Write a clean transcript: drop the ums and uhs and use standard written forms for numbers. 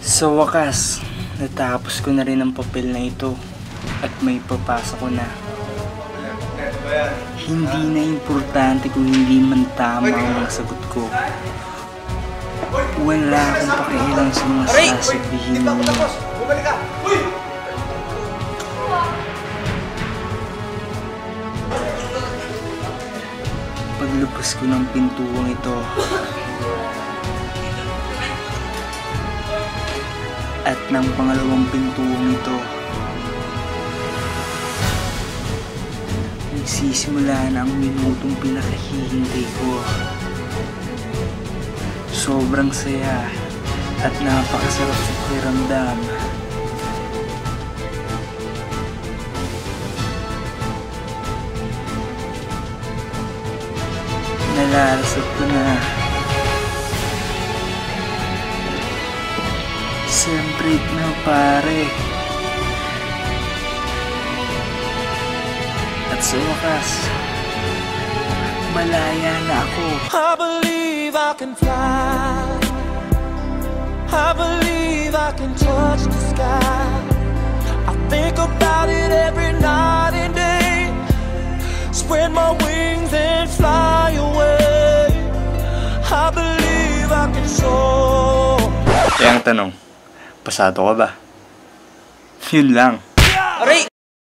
Sa wakas, natapos ko na rin ang papel na ito at may papasa ko na. Hindi na importante kung hindi man tama ang mga sagot ko. Wala akong pakialam sa mga sasabihin mo. Paglabas ko ng pintuang ito at ng pangalawang pintuang ito, nagsisimula na ang minutong pinakahihintay ko. Sobrang saya at napakasarap sa pakiramdam. Nalalasap ko na. Siyempre na pare. At sa wakas, malaya na ako. I believe I can fly. I believe I can touch the sky. I think about it every night and day. Spread my wings and fly away. I believe I can soar. Kaya ang tanong, pasado ka ba? Yun lang. Aray!